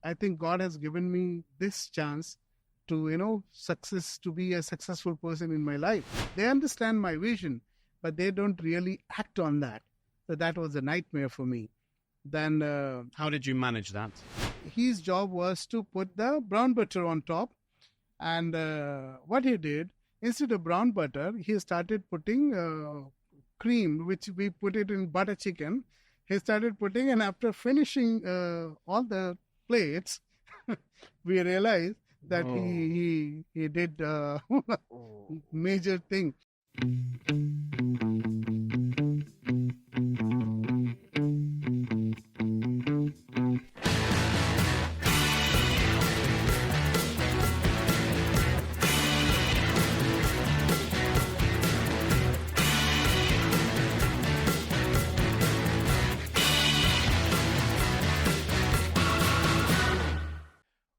I think God has given me this chance to, to be a successful person in my life. They understand my vision, but they don't really act on that. So that was a nightmare for me. Then how did you manage that? His job was to put the brown butter on top. And what he did, instead of brown butter, he started putting cream, which we put it in butter chicken. He started putting, and after finishing all the plates, we realized that he did major thing.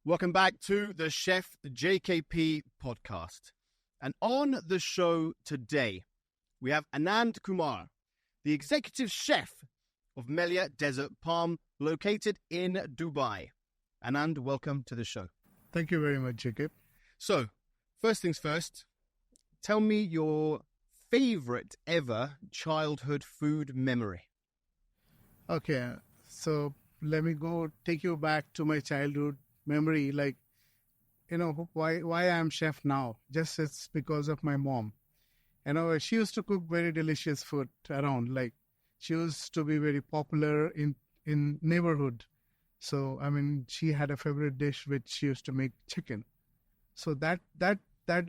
Welcome back to the Chef JKP podcast. And on the show today, we have Anand Kumar, the executive chef of Melia Desert Palm, located in Dubai. Anand, welcome to the show. Thank you very much, Jacob. So, first things first, tell me your favorite ever childhood food memory. Okay, so let me take you back to my childhood memory, why I am chef now. Just it's because of my mom. She used to cook very delicious food around. Like, she used to be very popular in neighborhood. So she had a favorite dish which she used to make chicken. So that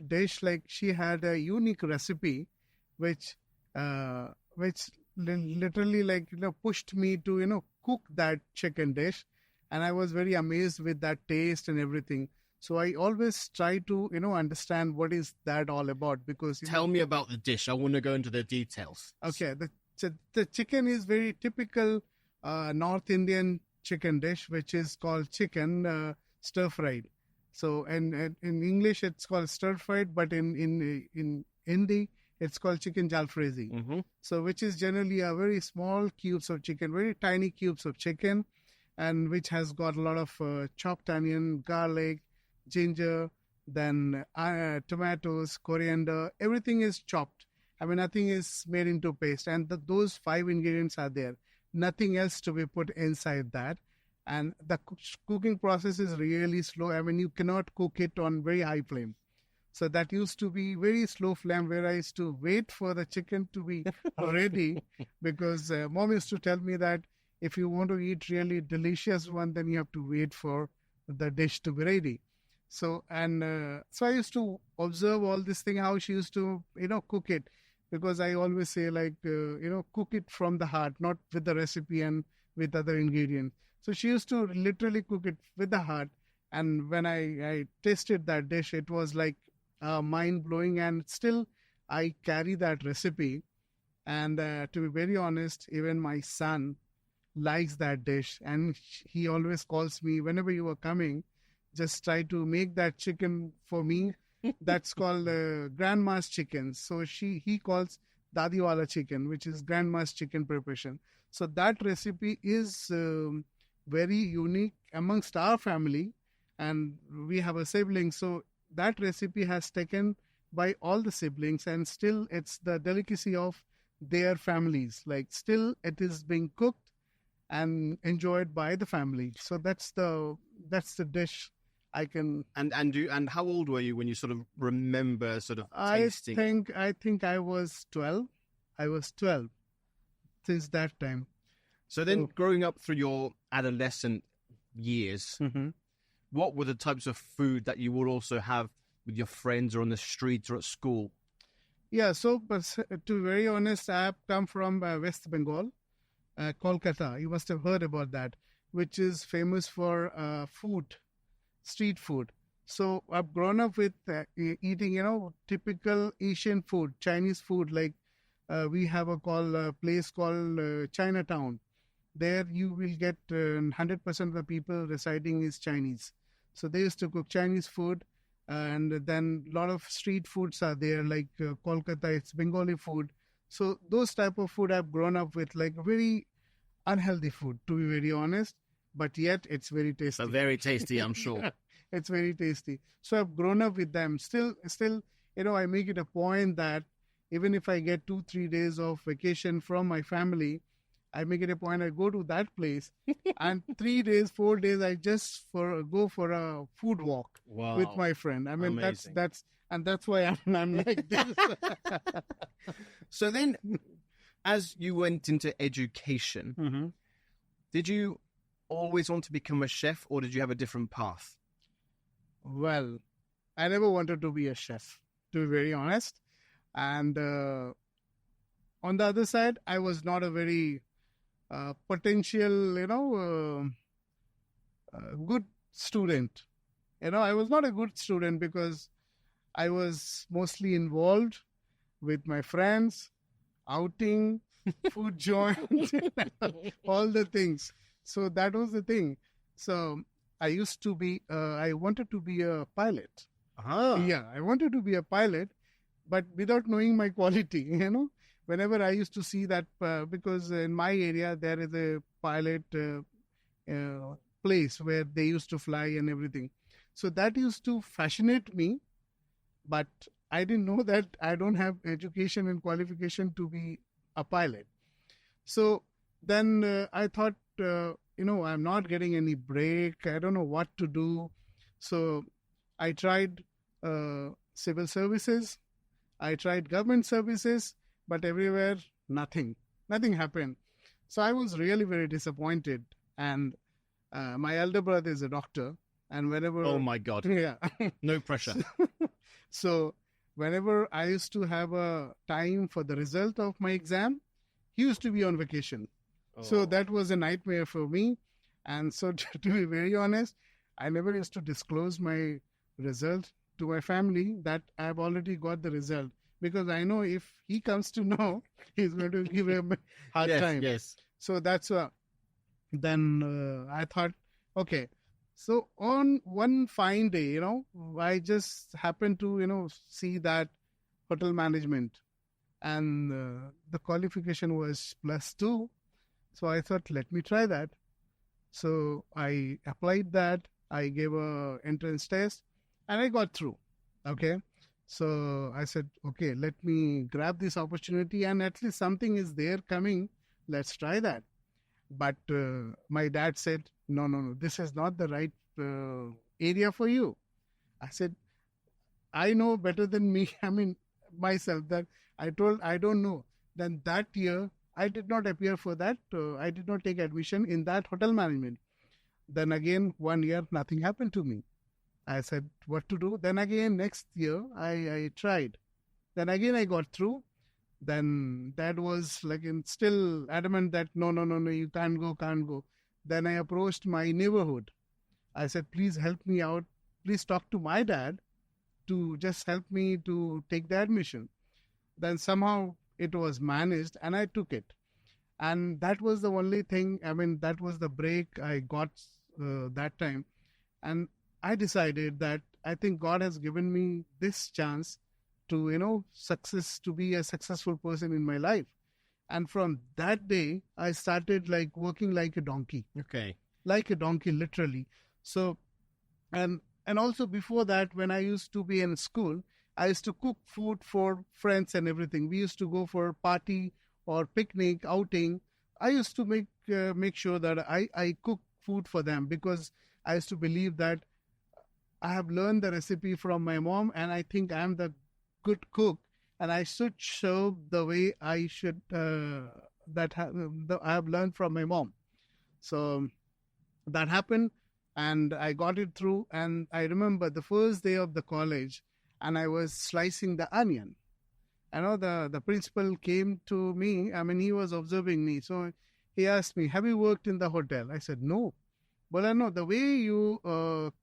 dish, like, she had a unique recipe which literally pushed me to cook that chicken dish. And I was very amazed with that taste and everything. So I always try to, understand what is that all about. Because tell me about the dish. I want to go into the details. Okay, the chicken is very typical North Indian chicken dish, which is called chicken stir fried. So in English it's called stir fried, but in Hindi it's called chicken jalfrezi. Mm-hmm. So which is generally a very small cubes of chicken, very tiny cubes of chicken. And which has got a lot of chopped onion, garlic, ginger, then tomatoes, coriander. Everything is chopped. Nothing is made into paste. And those 5 ingredients are there. Nothing else to be put inside that. And the cooking process is really slow. You cannot cook it on very high flame. So that used to be very slow flame, where I used to wait for the chicken to be ready. Because mom used to tell me that if you want to eat really delicious one, then you have to wait for the dish to be ready. So I used to observe all this thing, how she used to, cook it. Because I always say, cook it from the heart, not with the recipe and with other ingredients. So she used to literally cook it with the heart. And when I tasted that dish, it was like mind-blowing. And still, I carry that recipe. And to be very honest, even my son likes that dish, and he always calls me, whenever you are coming, just try to make that chicken for me. That's called grandma's chicken. So he calls Dadiwala chicken, which is grandma's chicken preparation. So that recipe is very unique amongst our family, and we have a sibling. So that recipe has taken by all the siblings, and still it's the delicacy of their families. Like, still it is being cooked and enjoyed by the family. So that's the dish I can. And how old were you when you sort of remember sort of tasting? I think I was 12. I was 12 since that time. So then, growing up through your adolescent years, mm-hmm. What were the types of food that you would also have with your friends or on the streets or at school? Yeah, so but to be very honest, I have come from West Bengal. Kolkata, you must have heard about that, which is famous for food, street food. So I've grown up with eating, typical Asian food, Chinese food. Like we have a place called Chinatown. There you will get 100% of the people residing is Chinese. So they used to cook Chinese food. And then a lot of street foods are there, like Kolkata, it's Bengali food. So those type of food I've grown up with, like very unhealthy food, to be very honest. but yet it's very tasty. But very tasty, I'm sure. It's very tasty. So I've grown up with them. Still, I make it a point that even if I get 2-3 days of vacation from my family, I make it a point I go to that place, and 3 days, 4 days, I just go for a food walk with my friend. I mean, Amazing. that's why I'm like this. So then, as you went into education, did you always want to become a chef, or did you have a different path? Well, I never wanted to be a chef, to be very honest. And on the other side, I was not a very potential, good student. I was not a good student because I was mostly involved with my friends, outing, food joint, all the things. So that was the thing. So I wanted to be a pilot. Yeah, I wanted to be a pilot, but without knowing my quality, whenever I used to see that, because in my area, there is a pilot place where they used to fly and everything. So that used to fascinate me, but I didn't know that I don't have education and qualification to be a pilot. So then I thought, I'm not getting any break. I don't know what to do. So I tried civil services. I tried government services, but everywhere, nothing happened. So I was really very disappointed. And my elder brother is a doctor. And whenever... Oh my God. Yeah. No pressure. So whenever I used to have a time for the result of my exam, he used to be on vacation. So that was a nightmare for me. And so to be very honest, I never used to disclose my result to my family that I've already got the result. Because I know if he comes to know, he's going to give him a hard time. Yes. So that's then I thought, okay. So on one fine day, I just happened to, see that hotel management, and the qualification was +2. So I thought, let me try that. So I applied that. I gave a entrance test, and I got through. Okay. So I said, okay, let me grab this opportunity, and at least something is there coming. Let's try that. But my dad said, no, this is not the right area for you. I said, I know better than me, myself, that I told, I don't know. Then that year, I did not appear for that. I did not take admission in that hotel management. Then again, 1 year, nothing happened to me. I said, what to do? Then again, next year, I tried. Then again, I got through. Then Dad was still adamant that no, you can't go. Then I approached my neighborhood. I said, please help me out. Please talk to my dad to just help me to take the admission. Then somehow it was managed and I took it. And that was the only thing, that was the break I got that time. And I decided that I think God has given me this chance to, to be a successful person in my life. And from that day, I started working like a donkey. Okay. Like a donkey, literally. So, and also before that, when I used to be in school, I used to cook food for friends and everything. We used to go for party or picnic, outing. I used to make sure that I cook food for them because I used to believe that I have learned the recipe from my mom and I think I'm the good cook and I should show the way I should I have learned from my mom. So that happened and I got it through. And I remember the first day of the college and I was slicing the onion. I know the principal came to me. He was observing me. So he asked me, have you worked in the hotel? I said, no. Well, I know the way you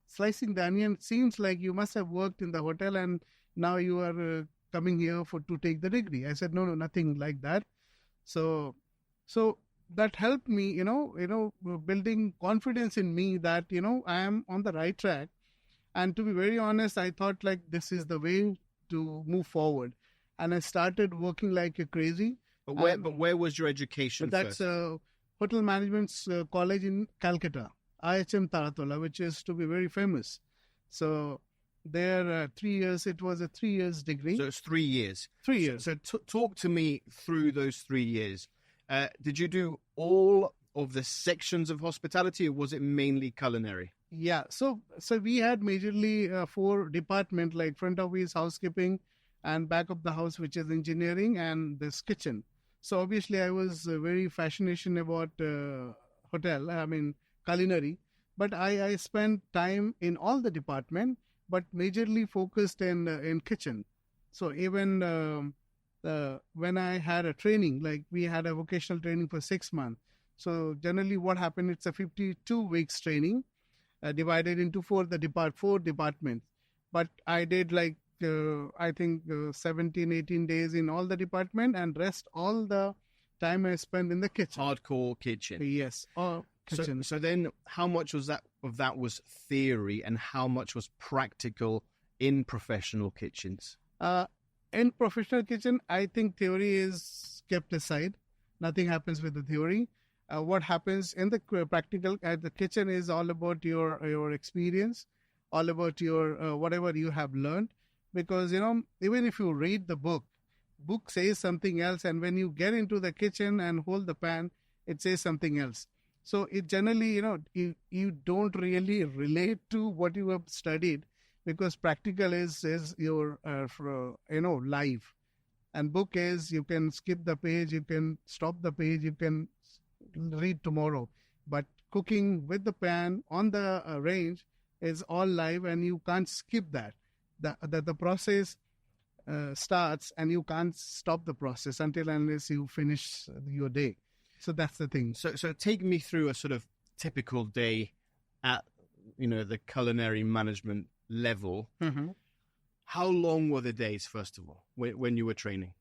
slicing the onion seems like you must have worked in the hotel and now you are coming here to take the degree. I said, no, nothing like that. So that helped me, building confidence in me that, I am on the right track. And to be very honest, I thought this is the way to move forward. And I started working like a crazy. But where was your education? That's Hotel Management College in Calcutta. IHM Taratola, which is to be very famous. So there, 3 years, it was a 3 years degree. So it's 3 years. 3 years. So talk to me through those 3 years. Did you do all of the sections of hospitality, or was it mainly culinary? Yeah, so we had majorly 4 departments, like front office, housekeeping, and back of the house, which is engineering, and this kitchen. So obviously, I was very fascination about culinary, but I spent time in all the department, but majorly focused in kitchen. So even when I had a training, like we had a vocational training for 6 months. So generally, what happened? It's a 52 weeks training, divided into four departments. But I did like I think 17, 18 days in all the department, and rest all the time I spent in the kitchen. Hardcore kitchen. Yes, kitchen. So then, how much was that of that was theory, and how much was practical in professional kitchens? In professional kitchen, I think theory is kept aside. Nothing happens with the theory. What happens in the practical at the kitchen is all about your experience, all about your whatever you have learned. Because even if you read the book says something else, and when you get into the kitchen and hold the pan, it says something else. So it generally you don't really relate to what you have studied, because practical is your life, and book is you can skip the page, you can stop the page, you can read tomorrow. But cooking with the pan on the range is all live, and you can't skip that. The process starts, and you can't stop the process until unless you finish your day. So that's the thing. So take me through a sort of typical day at the culinary management level. Mm-hmm. How long were the days, first of all, when you were training?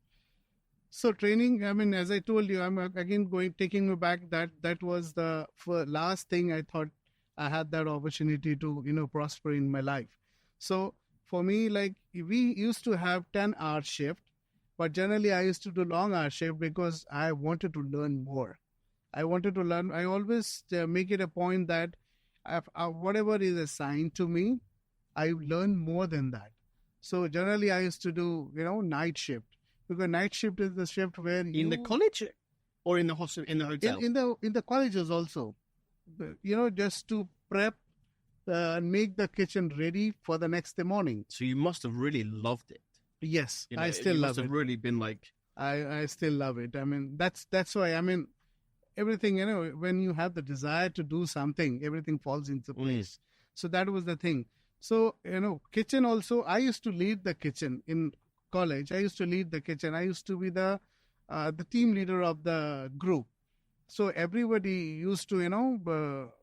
So training, as I told you, I'm again taking you back. That was the last thing I thought I had that opportunity to prosper in my life. So for me, like we used to have 10-hour shift, but generally I used to do long-hour shift because I wanted to learn more. I wanted to learn. I always make it a point that whatever is assigned to me, I learn more than that. So generally I used to do night shift, because night shift is the shift where in the college or in the hotel. In the colleges also, just to prep and make the kitchen ready for the next morning. So you must have really loved it. Yes, I still love it. Must have really been like. I still love it. That's why. Everything, when you have the desire to do something, everything falls into place. So that was the thing. So, kitchen also, I used to lead the kitchen in college. I used to lead the kitchen. I used to be the team leader of the group. So everybody used to,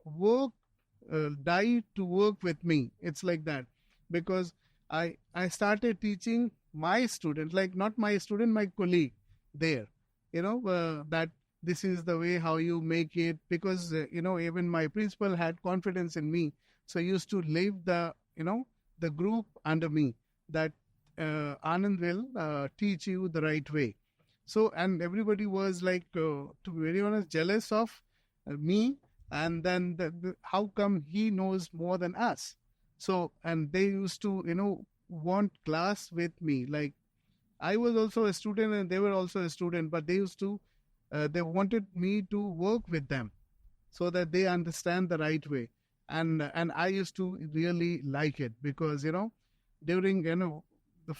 die to work with me. It's like that. Because I started teaching my student, like not my student, my colleague there, that this is the way how you make it. Because, even my principal had confidence in me. So I used to leave the group under me, that Anand will teach you the right way. So, and everybody was like, to be very honest, jealous of me. And then how come he knows more than us? So, and they used to, want class with me. Like I was also a student and they were also a student, but they used to, they wanted me to work with them so that they understand the right way. And I used to really like it, because, during, the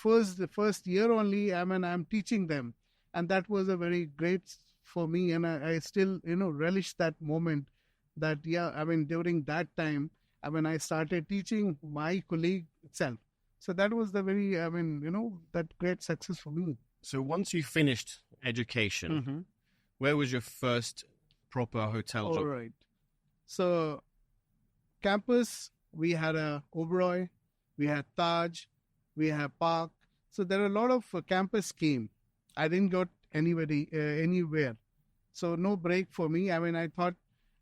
first year only, I'm teaching them. And that was a very great for me. And I still, relish that moment that, during that time, I started teaching my colleague itself. So that was the very, that great success for me. So once you finished education, where was your first proper hotel job? All right. So campus, we had a Oberoi, we had Taj, we had Park. So there are a lot of campus scheme. I didn't go anywhere. So no break for me. I thought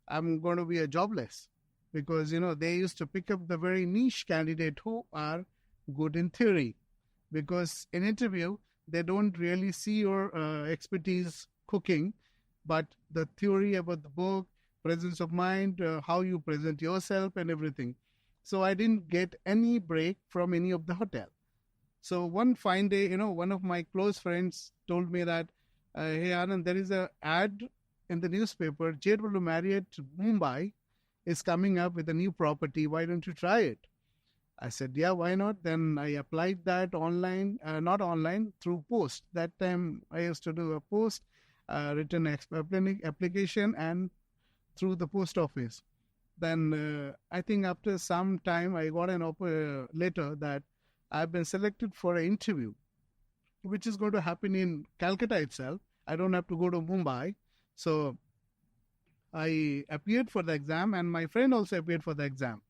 I'm going to be a jobless, because, they used to pick up the very niche candidate who are good in theory, because in interview, they don't really see your expertise cooking, but the theory about the book, presence of mind, how you present yourself and everything. So I didn't get any break from any of the hotel. So one fine day, one of my close friends told me that, hey Anand, there is a ad in the newspaper, JW Marriott Mumbai is coming up with a new property. Why don't you try it? I said, yeah, why not? Then I applied that online, not online, through post. That time I used to do a post, written application and through the post office. Then I think after some time I got an letter that I've been selected for an interview, which is going to happen in Calcutta itself. I don't have to go to Mumbai. So I appeared for the exam and my friend also appeared for the exam.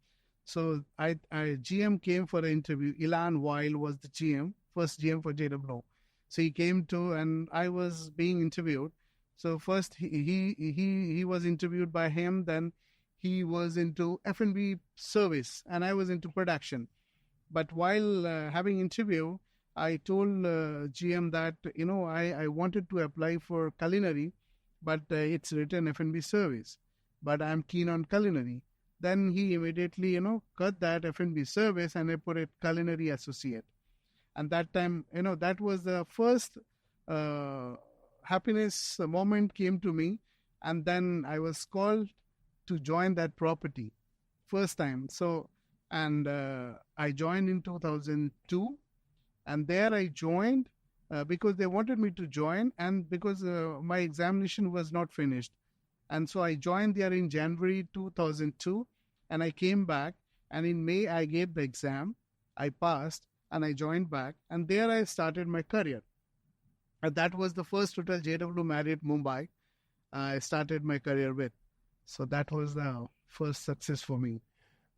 So GM came for the interview. Ilan Weil was the GM, first GM for JW. So he came to, and I was being interviewed. So first he was interviewed by him. Then he was into F&B service, and I was into production. But while having interview, I told GM that I wanted to apply for culinary, but it's written F&B service. But I'm keen on culinary. Then he immediately, cut that F&B service and I put it culinary associate. And that time, that was the first happiness moment came to me. And then I was called to join that property first time. So, and I joined in 2002. And there I joined because they wanted me to join and because my examination was not finished. And so I joined there in January 2002 and I came back, and in May I gave the exam. I passed and I joined back, and there I started my career. And that was the first hotel, JW Marriott Mumbai, I started my career with. So that was the first success for me.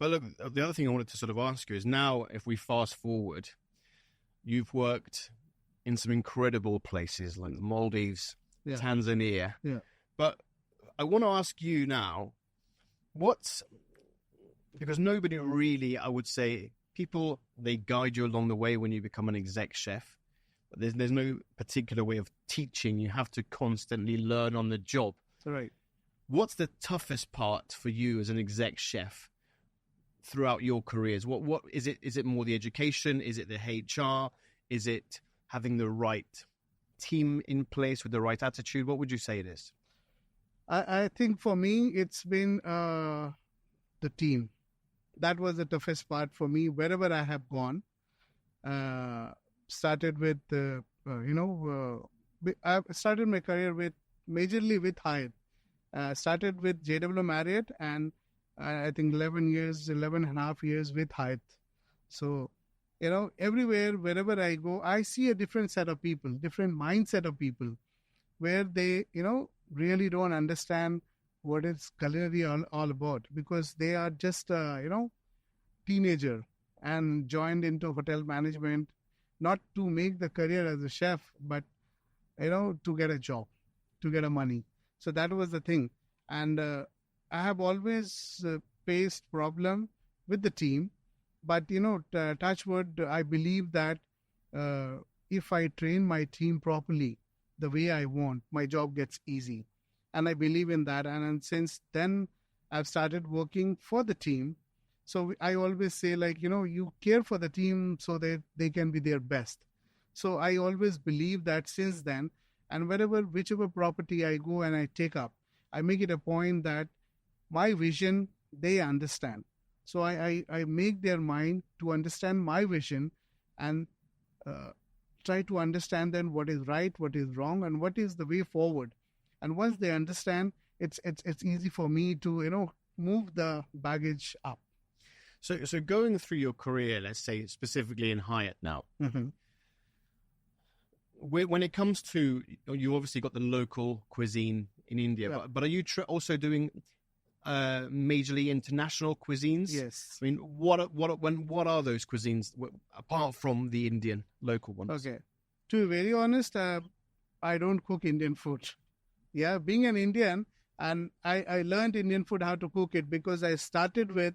But look, the other thing I wanted to sort of ask you is now, if we fast forward, you've worked in some incredible places like the Maldives, Tanzania. Yeah. But I want to ask you now, because nobody really, I would say, people, they guide you along the way when you become an exec chef. But there's no particular way of teaching. You have to constantly learn on the job. Right. What's the toughest part for you as an exec chef throughout your careers? What is it? Is it more the education? Is it the HR? Is it having the right team in place with the right attitude? What would you say it is? I think for me, it's been the team. That was the toughest part for me wherever I have gone. Started with, I started my career majorly with Hyatt. Started with JW Marriott and I think 11 and a half years with Hyatt. So, everywhere, wherever I go, I see a different set of people, different mindset of people where they, really don't understand what is culinary all about because they are just, teenager and joined into hotel management, not to make the career as a chef, but, to get a job, to get a money. So that was the thing. And I have always faced problem with the team. But, touch wood, I believe that if I train my team properly, the way I want, my job gets easy. And I believe in that. And since then, I've started working for the team. So I always say, you care for the team so that they can be their best. So I always believe that since then, and whichever property I go and I take up, I make it a point that my vision, they understand. So I make their mind to understand my vision and try to understand then what is right, what is wrong, and what is the way forward. And once they understand, it's easy for me to, move the baggage up. So going through your career, let's say specifically in Hyatt now, Mm-hmm. when it comes to, you obviously got the local cuisine in India, Yeah. but are you also doing majorly international cuisines? Yes. I mean, what are those cuisines apart from the Indian local ones? Okay. To be very honest, I don't cook Indian food. Yeah, being an Indian, and I learned Indian food, how to cook it, because I started with,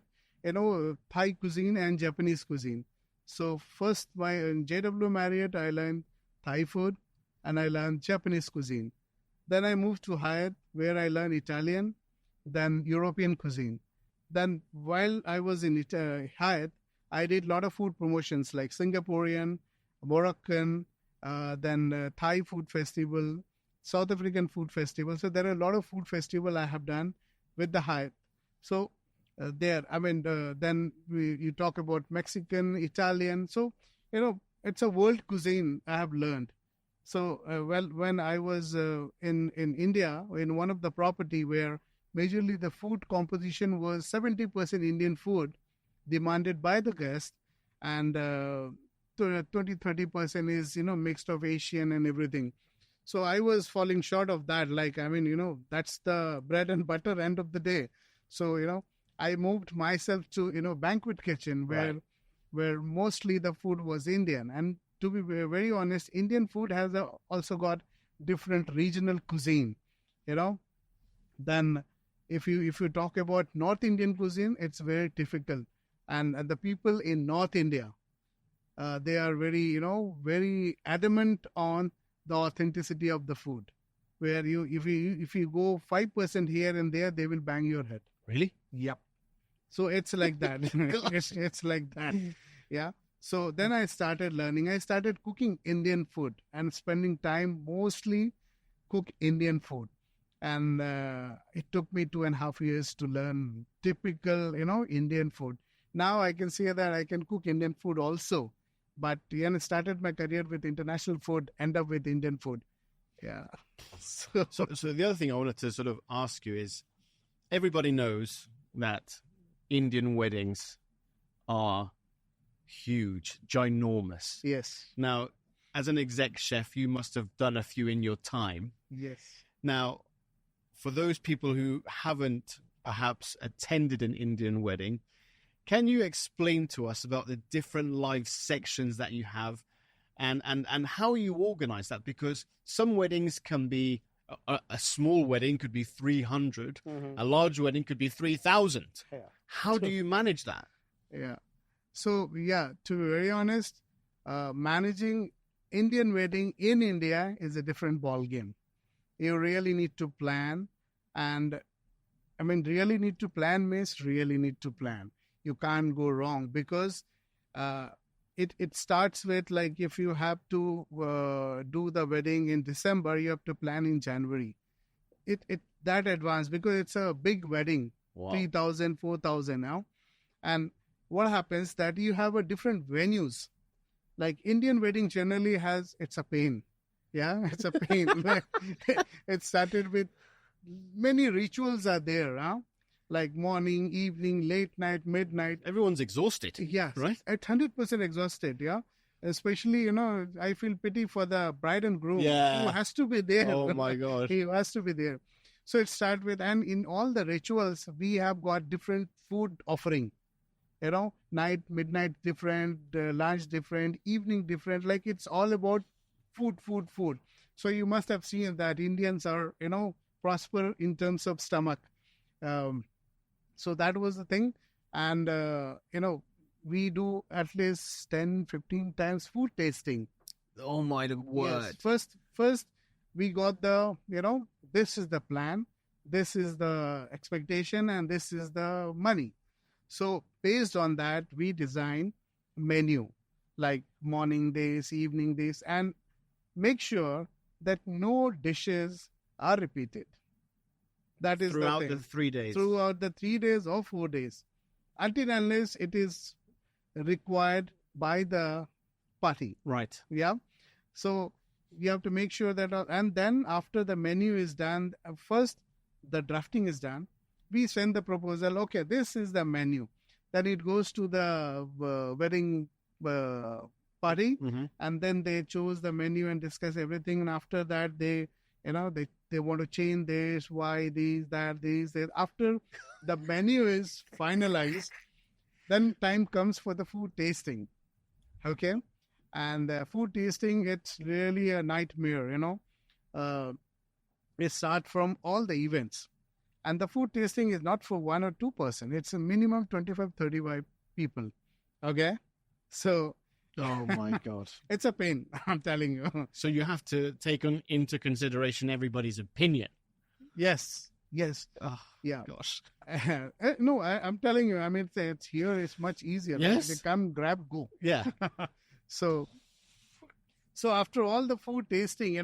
Thai cuisine and Japanese cuisine. So first, in JW Marriott, I learned Thai food and I learned Japanese cuisine. Then I moved to Hyatt, where I learned Italian. then European cuisine. Then while I was in Hyatt, I did a lot of food promotions like Singaporean, Moroccan, then Thai food festival, South African food festival. So there are a lot of food festival I have done with the Hyatt. So then you talk about Mexican, Italian. So, it's a world cuisine I have learned. So, when I was in India, in one of the property where majorly the food composition was 70% Indian food demanded by the guest, and 20-30% is, mixed of Asian and everything. So I was falling short of that. That's the bread and butter end of the day. So, I moved myself to, banquet kitchen where mostly the food was Indian. And to be very honest, Indian food has also got different regional cuisine, Then if you talk about North Indian cuisine, it's very difficult. And the people in North India, they are very, very adamant on the authenticity of the food. Where if you go 5% here and there, they will bang your head. Really? Yep. So it's like that. it's like that. Yeah. So then I started learning. I started cooking Indian food and spending time mostly cook Indian food. And it took me 2.5 years to learn typical, Indian food. Now I can say that I can cook Indian food also. But started my career with international food, end up with Indian food. Yeah. So the other thing I wanted to sort of ask you is, everybody knows that Indian weddings are huge, ginormous. Yes. Now, as an exec chef, you must have done a few in your time. Yes. Now, for those people who haven't perhaps attended an Indian wedding, can you explain to us about the different live sections that you have and how you organize that? Because some weddings can be, a small wedding could be 300, a large wedding could be 3,000. Yeah. How do you manage that? Yeah. So, to be very honest, managing Indian wedding in India is a different ball game. You really need to plan. And really need to plan means really need to plan. You can't go wrong because it starts with, like, if you have to do the wedding in December, you have to plan in January. It that advanced because it's a big wedding, 3,000, 4,000 now. And what happens that you have a different venues. Like Indian wedding generally it's a pain. Yeah, it's a pain. It started with many rituals are there, like morning, evening, late night, midnight. Everyone's exhausted. Yes, right? At 100% exhausted, yeah. Especially, I feel pity for the bride and groom. Yeah. Who has to be there. Oh, my God. He has to be there. So it starts with, and in all the rituals, we have got different food offering. Night, midnight different, lunch different, evening different. Like it's all about food. So you must have seen that Indians are, prosper in terms of stomach. So that was the thing. And, we do at least 10, 15 times food tasting. Oh, my word. Yes. First, we got the, this is the plan, this is the expectation, and this is the money. So based on that, we design menu, like morning days, evening days, and make sure that no dishes are repeated. That is throughout the 3 days. Throughout the 3 days or 4 days, until unless it is required by the party. Right. Yeah. So you have to make sure that, and then after the menu is done, first the drafting is done. We send the proposal. Okay, this is the menu. Then it goes to the wedding party, and then they choose the menu and discuss everything. And after that, they want to change this, why these, that, these. After the menu is finalized, then time comes for the food tasting. Okay, and food tasting, it's really a nightmare. It starts from all the events. And the food tasting is not for 1 or 2 person. It's a minimum 25, 35 people. Okay? So... Oh, my God. It's a pain, I'm telling you. So you have to take into consideration everybody's opinion. Yes. Yes. Oh, Yeah. gosh. No, I'm telling you. I mean, it's here. It's much easier. Yes. They come, grab, go. Yeah. So, so after all the food tasting,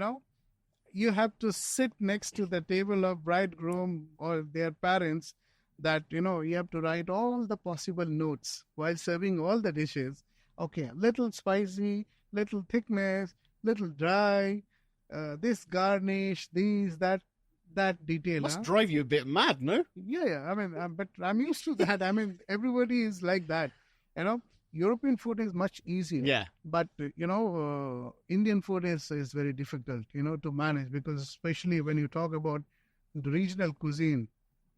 you have to sit next to the table of bridegroom or their parents. That you have to write all the possible notes while serving all the dishes. Okay, little spicy, little thickness, little dry, this garnish, these, that detail. Must Huh? drive you a bit mad, no? Yeah. I mean, but I'm used to that. I mean, everybody is like that. European food is much easier. Yeah. But Indian food is very difficult, to manage, because especially when you talk about the regional cuisine.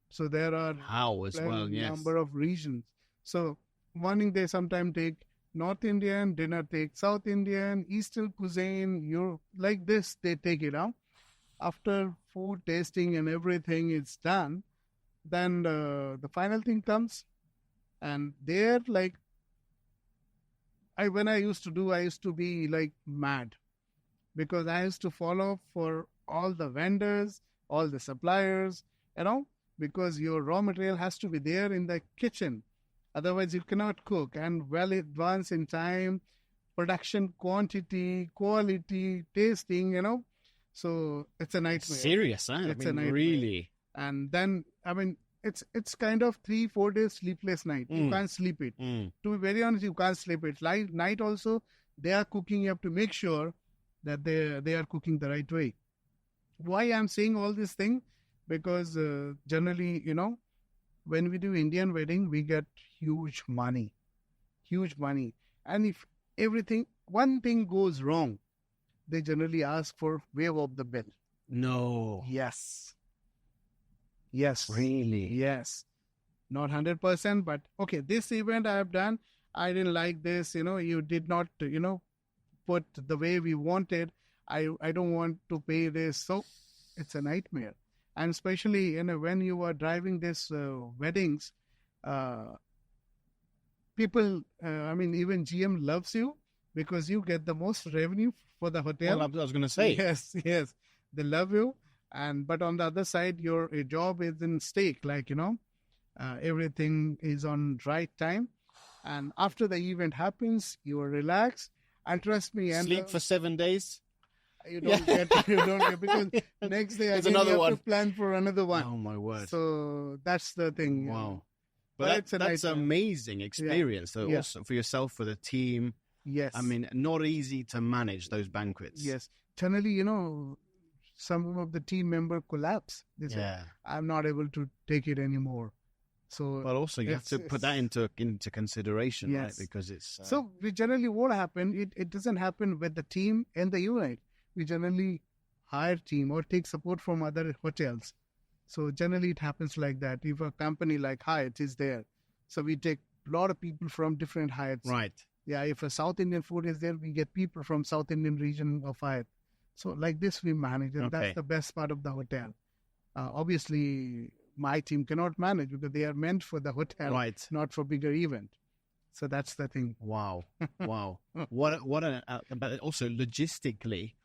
So there are How as well, yes. number of regions. So morning they sometimes take North Indian, dinner take South Indian, Eastern cuisine. You like this, they take it out. After food tasting and everything is done, then the final thing comes, and there, like, I used to be like mad, because I used to follow for all the vendors, all the suppliers, because your raw material has to be there in the kitchen. Otherwise, you cannot cook. And well advanced in time, production quantity, quality, tasting. So it's a nightmare. Serious, huh? It's I a mean, nightmare. really. And then, I mean, it's kind of 3-4 days sleepless night. You can't sleep it. Mm. To be very honest, you can't sleep it. Night also, they are cooking. You have to make sure that they are cooking the right way. Why I'm saying all this thing? Because generally, when we do Indian wedding, we get huge money. And if one thing goes wrong, they generally ask for waive of the bill. No. Yes. Really? Yes. Not 100%, but okay, this event I have done, I didn't like this, you did not, put the way we wanted. I don't want to pay this. So it's a nightmare. And especially, when you are driving these weddings, people, even GM loves you because you get the most revenue for the hotel. Well, I was going to say. Yes. They love you. But on the other side, your job is in stake. Like, everything is on right time. And after the event happens, you are relaxed. And trust me. Sleep for 7 days? You don't get because next day again another you have one. to plan for another one. Oh, my word. So that's the thing. Wow. But that's an amazing experience, though, Yeah. also for yourself, for the team. Yes. I mean, not easy to manage those banquets. Yes. Generally, some of the team member collapse. They say, Yeah. I'm not able to take it anymore. So, Well, also, you have to put that into consideration, right? Yes. Because it's... So we generally, what happen, it doesn't happen with the team and the unit. We generally hire team or take support from other hotels. So generally it happens like that. If a company like Hyatt is there, so we take a lot of people from different Hyatts. Right. Yeah, if a South Indian food is there, we get people from South Indian region of Hyatt. So like this we manage, and Okay. that's the best part of the hotel. Obviously, my team cannot manage because they are meant for the hotel, Right. not for bigger event. So that's the thing. Wow. Wow. But also logistically,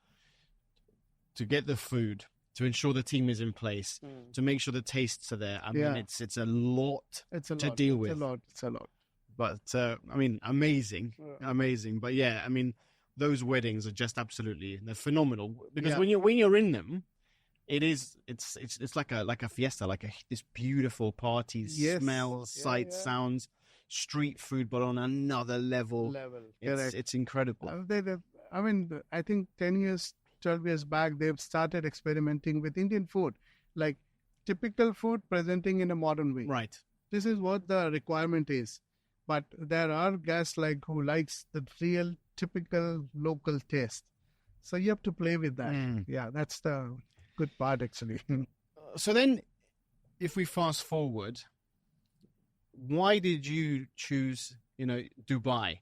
to get the food, to ensure the team is in place, to make sure the tastes are there. I mean, it's a lot to deal with. It's a lot. But amazing, amazing. But yeah, I mean, those weddings are just they're phenomenal because when you're in them, it's like a fiesta, this beautiful parties, smells, sights, sounds, street food, but on another level. It's incredible. I think 10 years, 12 years back, they've started experimenting with Indian food, like typical food presenting in a modern way. Right. This is what the requirement is. But there are guests who likes the real typical local taste. So you have to play with that. Yeah, that's the good part actually. So then, if we fast forward, why did you choose, Dubai?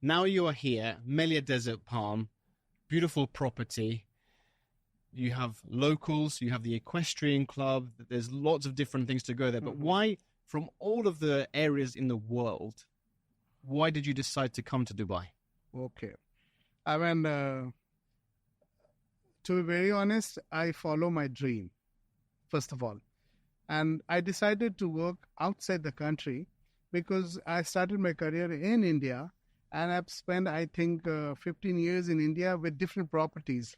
Now you are here, Melia Desert Palm, beautiful property. You have locals, you have the equestrian club. There's lots of different things to go there. But why, from all of the areas in the world, why did you decide to come to Dubai? Okay. To be very honest, I follow my dream, first of all. And I decided to work outside the country because I started my career in India, and I've spent, I think, 15 years in India with different properties.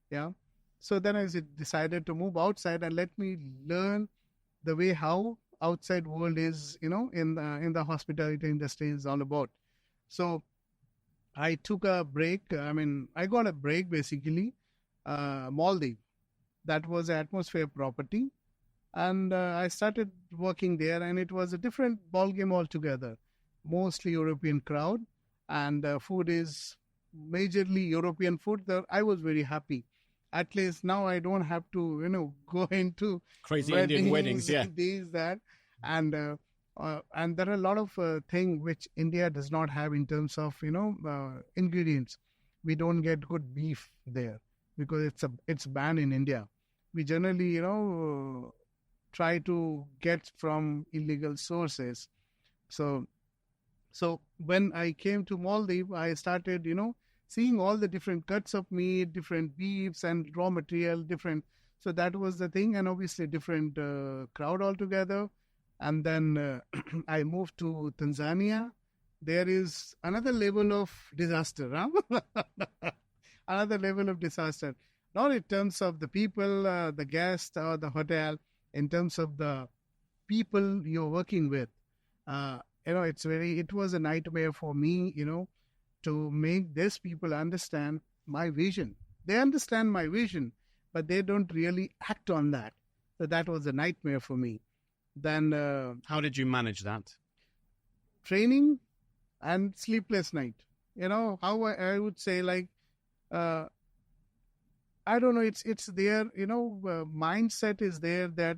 Yeah. So then decided to move outside and let me learn the way how outside world is, in the hospitality industry is all about. So I took a break. I mean, I got a break basically. Maldives. That was atmosphere property, and I started working there, and it was a different ball game altogether. Mostly European crowd, and food is majorly European food. I was very happy. At least now I don't have to, go into Crazy Indian weddings, weddings, yeah. these that, and and there are a lot of things which India does not have in terms of ingredients. We don't get good beef there because it's banned in India. We generally, try to get from illegal sources. So, so when I came to Maldives, I started, seeing all the different cuts of meat, different beefs and raw material, different. So that was the thing, and obviously different crowd altogether. And then I moved to Tanzania. There is another level of disaster, huh? Another level of disaster. Not in terms of the people, the guest, or the hotel, in terms of the people you're working with. It was a nightmare for me, to make these people understand my vision. They understand my vision, but they don't really act on that. So that was a nightmare for me. Then How did you manage that? training and sleepless night. How I would say, like, uh, I don't know. It's their mindset is there that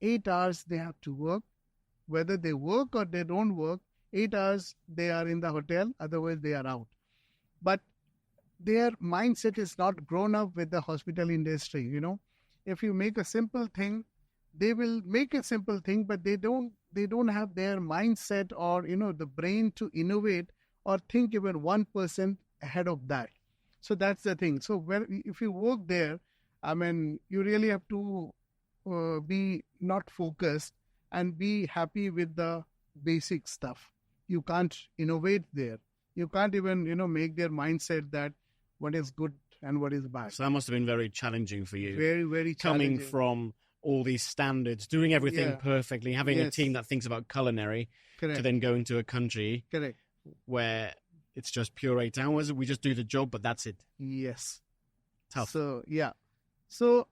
8 hours they have to work, whether they work or they don't work. 8 hours they are in the hotel, otherwise they are out. But their mindset is not grown up with the hospital industry. If you make a simple thing, they will make a simple thing, but they don't have their mindset or the brain to innovate or think even 1% ahead of that. So that's the thing. So if you work there, I mean, you really have to be not focused and be happy with the basic stuff. You can't innovate there. You can't even make their mindset that what is good and what is bad. So that must have been very challenging for you. Very, very Coming challenging. from all these standards, doing everything Yeah. perfectly, having a Yes. team that thinks about culinary, to Correct. then go into a country Correct. where it's just pure 8 hours. We just do the job, but that's it. Yes. Tough. So yeah. So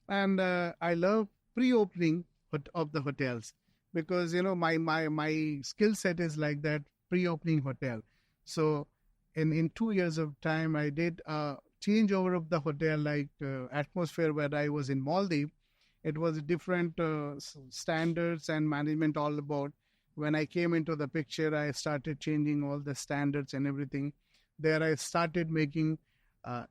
and I love pre-opening of the hotels because my skill set is like that, pre-opening hotel. So in 2 years of time, I did a changeover of the hotel, like atmosphere where I was in Maldives. It was different standards and management all about. When I came into the picture, I started changing all the standards and everything. There I started making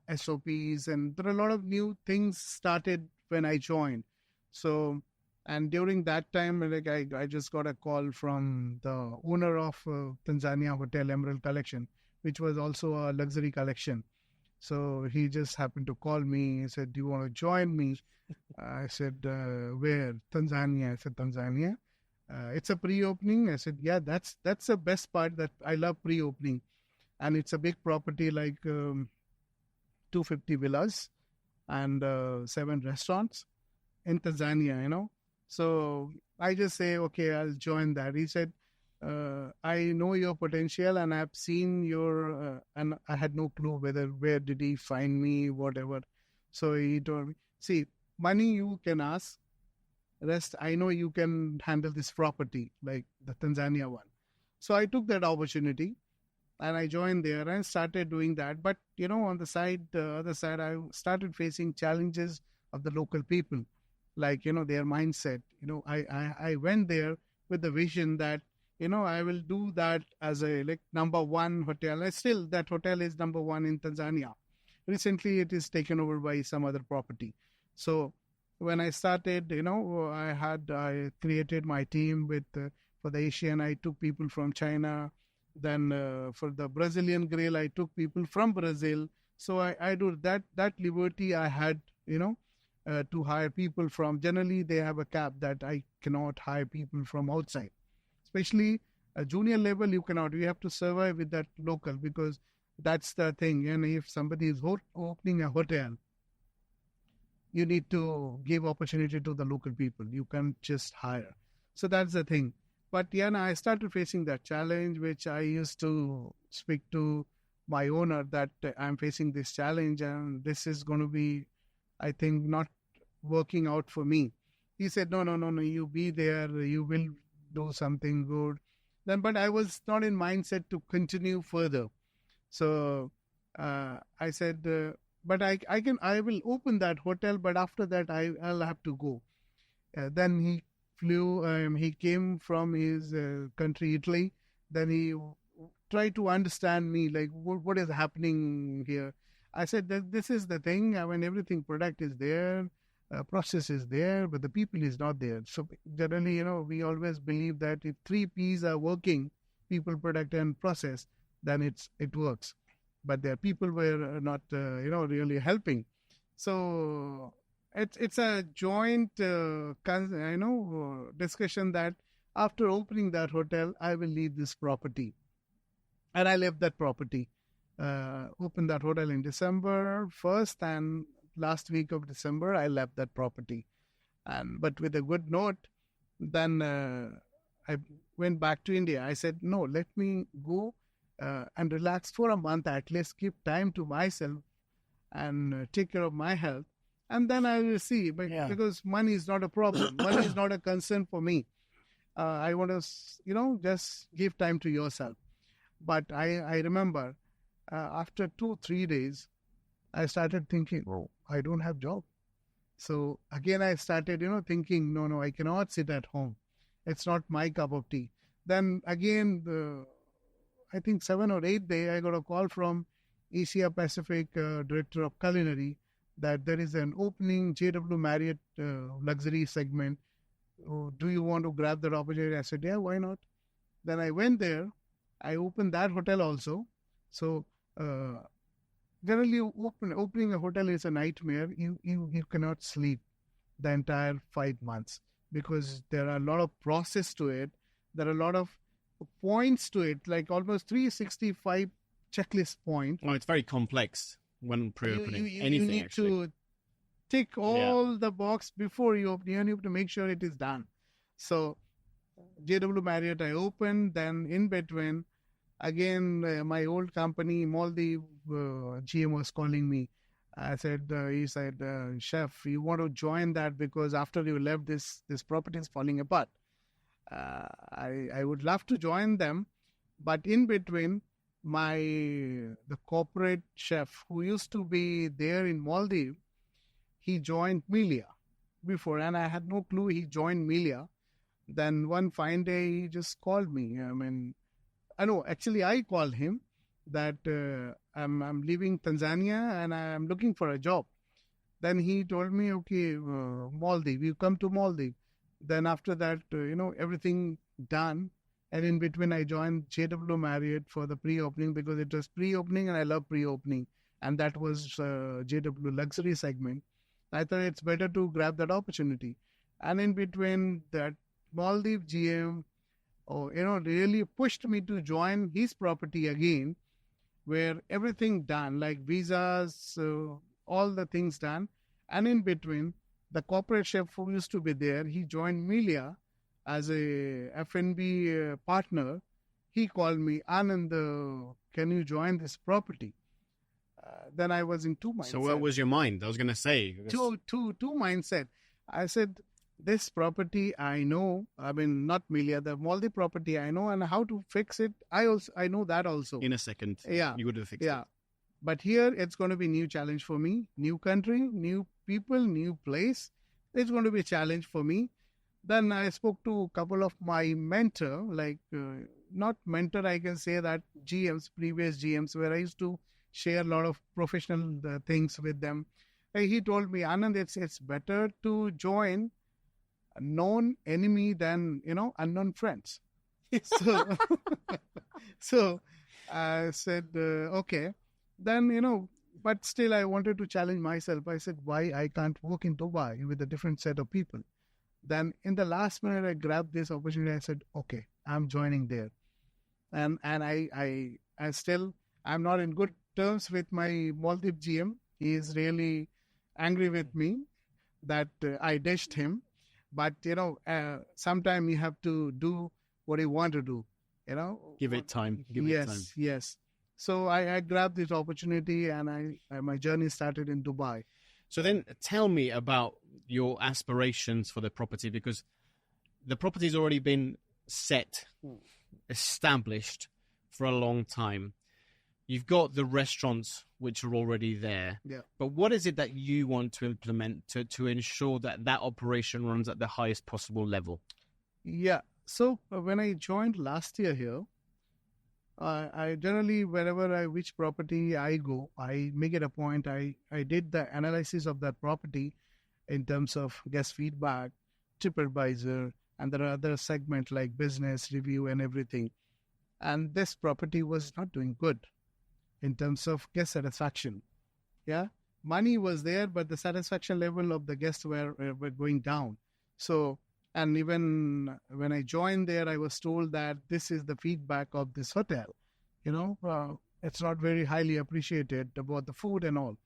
SOPs, and there are a lot of new things started when I joined. So, and during that time, like I just got a call from the owner of Tanzania Hotel Emerald Collection, which was also a luxury collection. So he just happened to call me. He said, "Do you want to join me?" I said, "Where?" Tanzania. I said, "Tanzania." It's a pre-opening. I said, "Yeah, that's the best part. That I love pre-opening, and it's a big property, like 250 villas and 7 restaurants in Tanzania. So I just say, okay, I'll join that. He said, I know your potential and I've seen and I had no clue where did he find me, whatever. So he told me, see, money you can ask, rest, I know you can handle this property, like the Tanzania one. So I took that opportunity and I joined there and started doing that. But, on the other side, I started facing challenges of the local people, like, their mindset. I went there with the vision that, I will do that as a like number one hotel. And still, that hotel is number one in Tanzania. Recently, it is taken over by some other property. So when I started, I created my team for the Asian. I took people from China. Then for the Brazilian grill, I took people from Brazil. So I do that liberty I had, to hire people from. Generally, they have a cap that I cannot hire people from outside. Especially a junior level, you cannot. You have to survive with that local, because that's the thing. And if somebody is opening a hotel, you need to give opportunity to the local people. You can't just hire. So that's the thing. But yeah, now I started facing that challenge, which I used to speak to my owner that I'm facing this challenge and this is going to be, I think, not working out for me. He said, no, no, no, no, you be there, you will do something good. Then, but I was not in mindset to continue further. So I said, but I will open that hotel, but after that I'll have to go. Then he flew, he came from his country, Italy. Then he tried to understand me, like what is happening here. I said that this is the thing. I mean, everything product is there, process is there, but the people is not there. So generally, we always believe that if three P's are working, people, product, and process, then it works. But their people were not, really helping. So it's a joint, discussion that after opening that hotel, I will leave this property, and I left that property. Opened that hotel in December 1st, and last week of December, I left that property. But with a good note, then I went back to India. I said, no, let me go and relax for a month, at least give time to myself and take care of my health. And then I will see, because money is not a problem. Money is not a concern for me. I want to, just give time to yourself. But I remember after 2-3 days, I started thinking, oh, I don't have job. So again, I started, thinking, no, I cannot sit at home. It's not my cup of tea. Then again, I think 7 or 8 day, I got a call from Asia Pacific Director of Culinary that there is an opening JW Marriott luxury segment. Oh, do you want to grab that opportunity? I said, yeah, why not? Then I went there. I opened that hotel also. So generally, opening a hotel is a nightmare. You cannot sleep the entire 5 months because there are a lot of process to it. There are a lot of points to it, like almost 365 checklist points. Oh, it's very complex when pre-opening. You Anything need to tick all the box before you open. You need to make sure it is done. So JW Marriott I opened, then in between, again, my old company, Maldives GM was calling me. He said, chef, you want to join that because after you left, this property is falling apart. I would love to join them, but in between, the corporate chef who used to be there in Maldives, he joined Melia before, and I had no clue he joined Melia. Then one fine day, he just called me. I called him that I'm leaving Tanzania and I'm looking for a job. Then he told me, okay, Maldives, you come to Maldives. Then after that, everything done. And in between, I joined JW Marriott for the pre-opening because it was pre-opening and I love pre-opening. And that was JW luxury segment. I thought it's better to grab that opportunity. And in between, that Maldives GM, really pushed me to join his property again, where everything done, like visas, all the things done. And in between, the corporate chef who used to be there, he joined Melia as a F&B partner. He called me, Anand, can you join this property? Then I was in two mindsets. So what was your mind? I was going to say. Two mindset. I said, this property I know, not Melia, the Maldives property I know, and how to fix it, I know that also. In a second, you would have fixed it. But here, it's going to be a new challenge for me. New country, new people, new place. It's going to be a challenge for me. Then I spoke to a couple of my mentor, not mentor, I can say that GMs, previous GMs, where I used to share a lot of professional things with them. He told me, Anand, it's better to join a known enemy than, unknown friends. So I said, okay. Then, but still I wanted to challenge myself. I said, why I can't work in Dubai with a different set of people? Then in the last minute, I grabbed this opportunity. I said, okay, I'm joining there. And I still, I'm not in good terms with my Maldives GM. He is really angry with me that I dished him. But, sometimes you have to do what you want to do, Give it time. Give it time. Yes. So I grabbed this opportunity and my journey started in Dubai. So then tell me about your aspirations for the property, because the property's already been set, established for a long time. You've got the restaurants which are already there. Yeah. But what is it that you want to implement to ensure that operation runs at the highest possible level? Yeah. So when I joined last year here, I generally, which property I go, I make it a point. I did the analysis of that property in terms of guest feedback, TripAdvisor, and there are other segments like business review and everything. And this property was not doing good in terms of guest satisfaction. Yeah, money was there, but the satisfaction level of the guests were going down. So, and even when I joined there, I was told that this is the feedback of this hotel. It's not very highly appreciated about the food and all.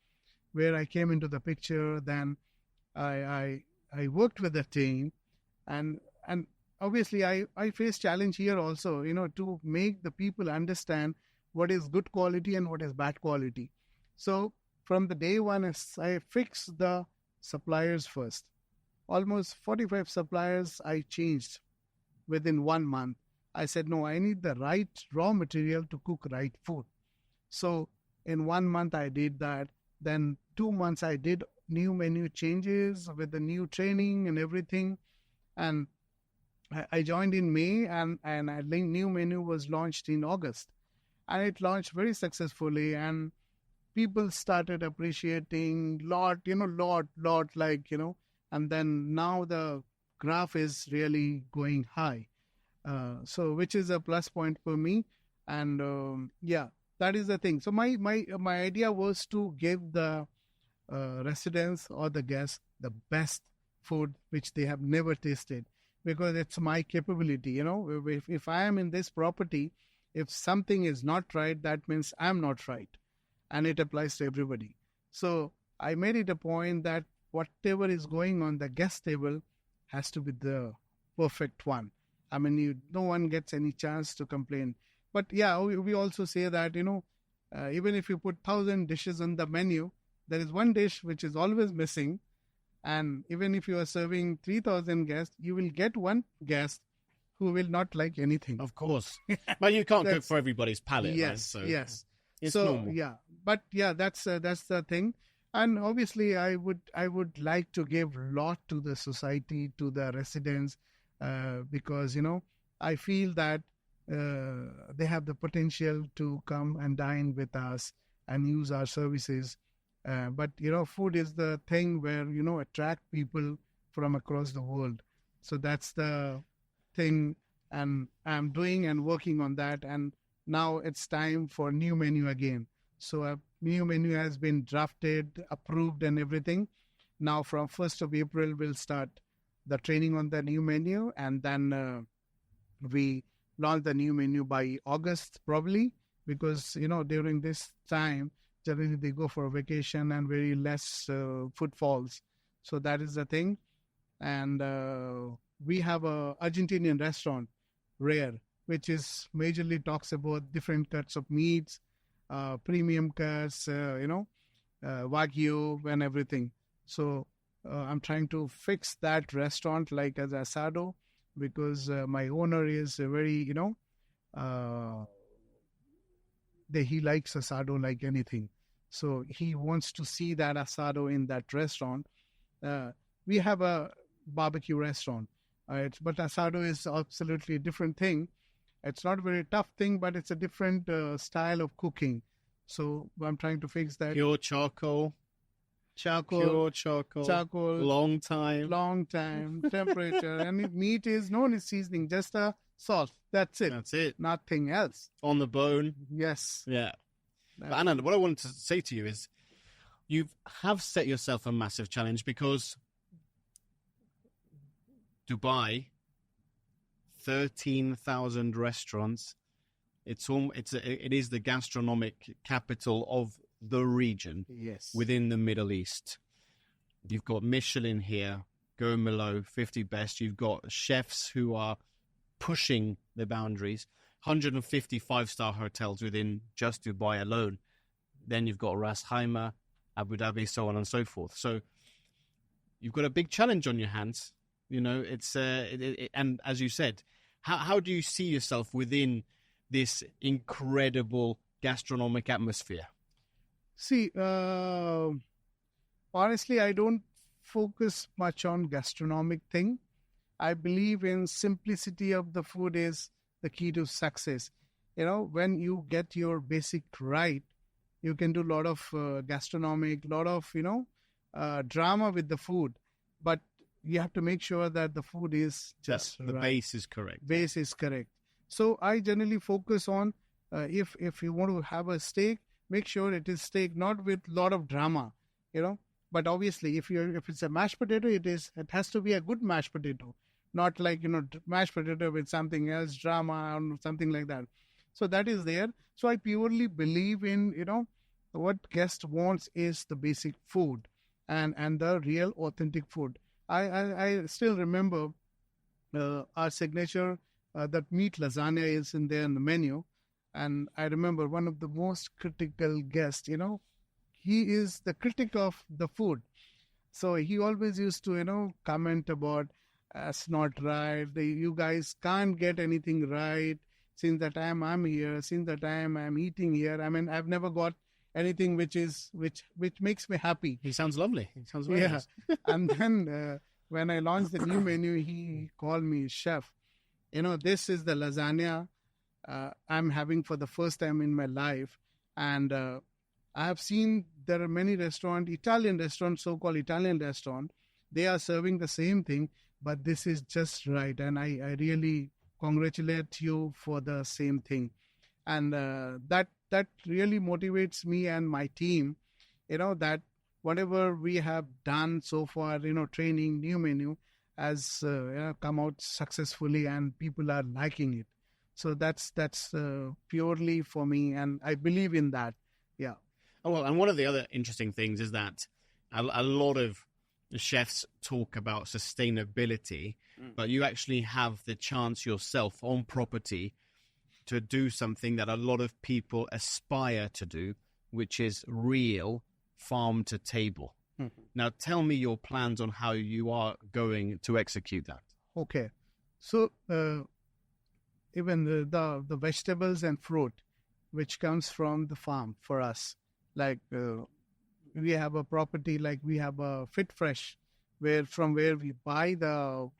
Where I came into the picture, then I worked with the team, and obviously I face challenge here also, to make the people understand what is good quality and what is bad quality. So from the day one, I fixed the suppliers first. Almost 45 suppliers I changed within 1 month. I said, no, I need the right raw material to cook right food. So in 1 month I did that. Then 2 months I did new menu changes with the new training and everything. And I joined in May and a new menu was launched in August. And it launched very successfully and people started appreciating lot, and then now the graph is really going high. So which is a plus point for me. And that is the thing. So my idea was to give the residents or the guests the best food which they have never tasted, because it's my capability. If I am in this property, if something is not right, that means I'm not right. And it applies to everybody. So I made it a point that whatever is going on the guest table has to be the perfect one. I mean, no one gets any chance to complain. But yeah, we also say that, even if you put 1,000 dishes on the menu, there is one dish which is always missing. And even if you are serving 3,000 guests, you will get one guest who will not like anything. Of course. But you can't cook for everybody's palate, yes, right? So yes. It's normal. Yeah. But yeah, that's the thing. And obviously, I would like to give a lot to the society, to the residents, because, I feel that they have the potential to come and dine with us and use our services. But, food is the thing where, attract people from across the world. So that's the thing, and I'm doing and working on that. And now it's time for new menu again. So a new menu has been drafted, approved and everything. Now from 1st of April, we'll start the training on the new menu. And then we launch the new menu by August probably, because, during this time, generally they go for a vacation and very less footfalls. So that is the thing. And we have a Argentinian restaurant, Rare, which is majorly talks about different cuts of meats, premium cuts, Wagyu and everything. So I'm trying to fix that restaurant like as asado, because my owner is very, he likes asado like anything. So he wants to see that asado in that restaurant. We have a barbecue restaurant, but asado is absolutely a different thing. It's not a very tough thing, but it's a different style of cooking. So I'm trying to fix that. Pure charcoal. Pure charcoal. Long time. Temperature. And meat is no seasoning, just a salt. That's it. Nothing else. On the bone. Yes. Yeah. But Anand, what I wanted to say to you is, you have set yourself a massive challenge because Dubai, 13,000 restaurants. It is the gastronomic capital of the region. Yes. Within the Middle East. You've got Michelin here, Go Below, 50 Best. You've got chefs who are pushing the boundaries. 150 five-star hotels within just Dubai alone. Then you've got Ras Al, Abu Dhabi, so on and so forth. So you've got a big challenge on your hands. You know, and as you said, how do you see yourself within this incredible gastronomic atmosphere? See, honestly, I don't focus much on gastronomic thing. I believe in simplicity of the food is the key to success. You know, when you get your basic right, you can do a lot of gastronomic, lot of, drama with the food. But you have to make sure that the food is just the right. base is correct. Base is correct. So I generally focus on if you want to have a steak, make sure it is steak, not with lot of drama, But obviously, if it's a mashed potato, it has to be a good mashed potato, not like mashed potato with something else, drama or something like that. So that is there. So I purely believe in what guest wants is the basic food and the real authentic food. I still remember our signature that meat lasagna is in there in the menu, and I remember one of the most critical guests. He is the critic of the food. So he always used to, comment about, it's not right. You guys can't get anything right since the time I'm here, since the time I'm eating here. I mean, I've never got anything which makes me happy. He sounds lovely. He sounds very nice. And then when I launched the new menu, he called me, chef, this is the lasagna I'm having for the first time in my life. And I have seen there are many Italian restaurants, so-called Italian restaurant. They are serving the same thing, but this is just right. And I really congratulate you for the same thing. And that really motivates me and my team, that whatever we have done so far, training, new menu has come out successfully and people are liking it. So that's purely for me. And I believe in that. Yeah. Oh, well, and one of the other interesting things is that a lot of chefs talk about sustainability, but you actually have the chance yourself on property to do something that a lot of people aspire to do, which is real farm to table. Mm-hmm. Now, tell me your plans on how you are going to execute that. Okay. So even the vegetables and fruit, which comes from the farm for us, like we have a property, like we have a Fit Fresh, from where we buy the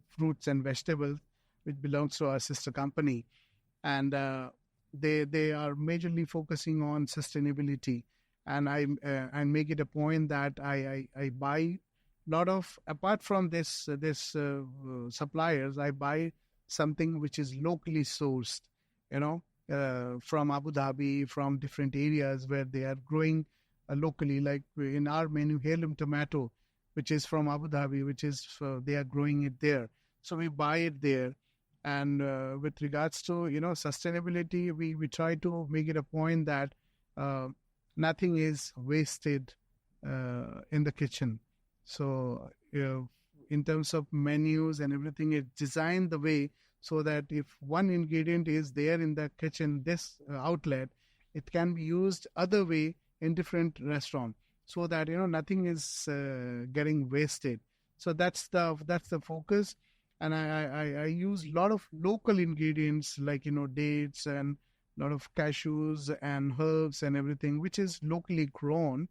fruits and vegetables, which belongs to our sister company. And they are majorly focusing on sustainability. And I make it a point that I buy lot of, apart from this suppliers, I buy something which is locally sourced, from Abu Dhabi, from different areas where they are growing locally. Like in our menu, heirloom tomato, which is from Abu Dhabi, which is they are growing it there. So we buy it there. And with regards to sustainability, we try to make it a point that nothing is wasted in the kitchen. So in terms of menus and everything, it's designed the way so that if one ingredient is there in the kitchen, this outlet, it can be used other way in different restaurant, so that nothing is getting wasted. So that's the focus. And I use a lot of local ingredients like dates and a lot of cashews and herbs and everything, which is locally grown.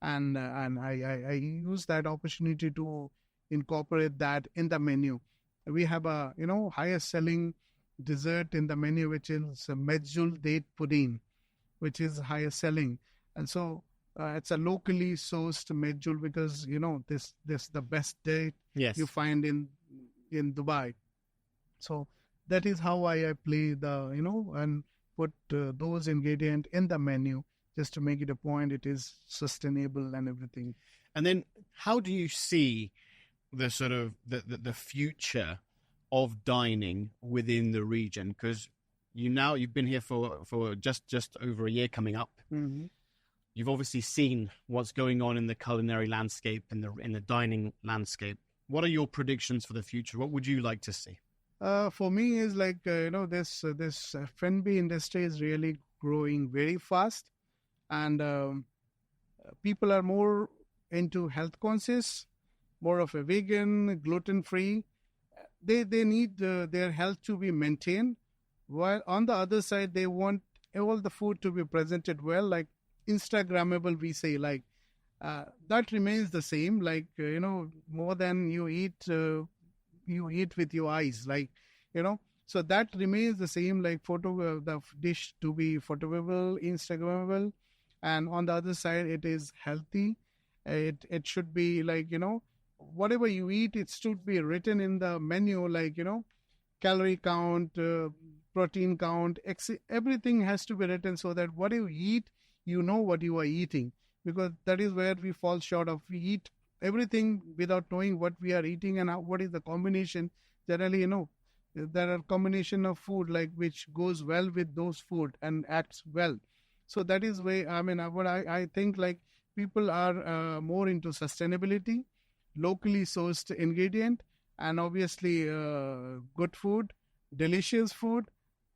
And I use that opportunity to incorporate that in the menu. We have a highest selling dessert in the menu, which is a medjool date pudding, which is highest selling. And so it's a locally sourced medjool because this the best date you find in Dubai. So that is how I play and put those ingredients in the menu, just to make it a point, it is sustainable and everything. And then how do you see the sort of the future of dining within the region? Because you've been here for just over a year coming up. Mm-hmm. You've obviously seen what's going on in the culinary landscape and in the dining landscape. What are your predictions for the future? What would you like to see? For me, is like this F&B industry is really growing very fast, and people are more into health conscious, more of a vegan, gluten free. They need their health to be maintained, while on the other side they want all the food to be presented well, like Instagrammable. We say like that remains the same. Like more than you eat with your eyes, like so that remains the same. Like the dish to be photoable, Instagrammable, and on the other side it is healthy. It should be like whatever you eat, it should be written in the menu, like calorie count, protein count, everything has to be written, so that what you eat, what you are eating. Because that is where we fall short of. We eat everything without knowing what we are eating and what is the combination. Generally, there are combination of food like which goes well with those food and acts well. So that is why I think like people are more into sustainability, locally sourced ingredient, and obviously good food, delicious food,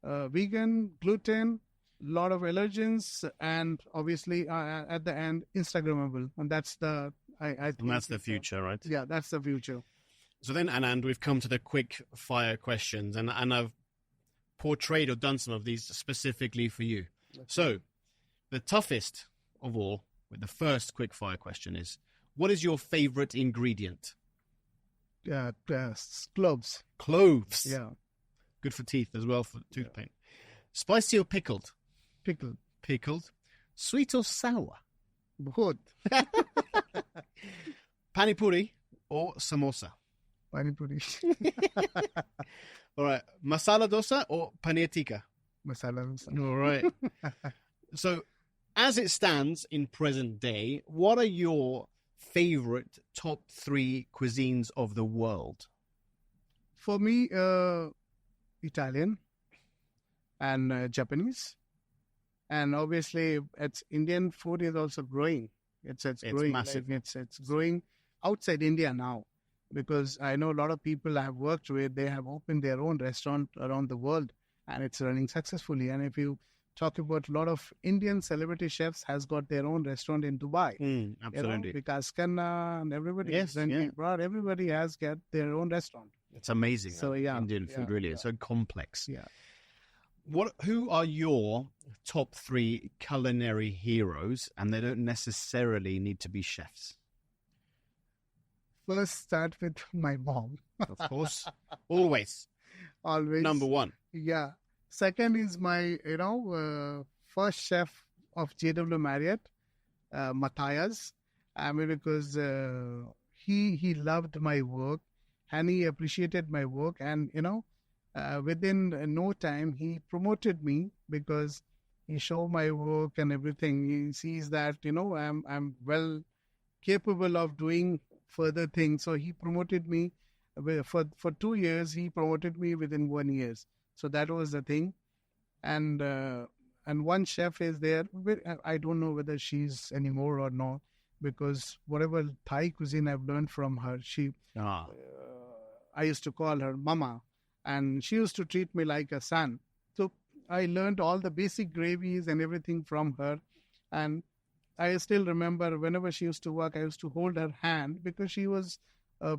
vegan, gluten, lot of allergens, and obviously at the end Instagrammable, and that's the I think and that's the future, right? Yeah, that's the future. So then, Anand, we've come to the quick fire questions, and I've portrayed or done some of these specifically for you. Okay. So the toughest of all, with the first quick fire question, is what is your favorite ingredient? Cloves. Cloves. Yeah. Good for teeth as well, for tooth pain. Spicy or pickled? Pickled. Pickled. Sweet or sour? Both. Pani puri or samosa? Pani puri. All right. Masala dosa or paneer tikka? Masala dosa. All right. So, as it stands in present day, what are your favorite top 3 cuisines of the world? For me, Italian and Japanese, and obviously it's Indian food is also growing. It's growing. Massive. Like it's growing outside India now, because I know a lot of people I have worked with, they have opened their own restaurant around the world, and it's running successfully. And if you talk about a lot of Indian celebrity chefs has got their own restaurant in Dubai. Absolutely. Because Khanna and everybody, everybody has got their own restaurant. It's amazing. So Indian food really is so complex. Yeah. Who are your top 3 culinary heroes? And they don't necessarily need to be chefs. First, start with my mom. Of course. Always. Number 1. Yeah. Second is my, first chef of JW Marriott, Matthias. Because he loved my work and he appreciated my work. And, within no time, he promoted me because he showed my work and everything. He sees that, I'm well capable of doing further things. So he promoted me for 2 years. He promoted me within 1 year. So that was the thing. And one chef is there. I don't know whether she's anymore or not, because whatever Thai cuisine I've learned from her, I used to call her Mama, and she used to treat me like a son. So I learned all the basic gravies and everything from her. And I still remember whenever she used to work, I used to hold her hand because she was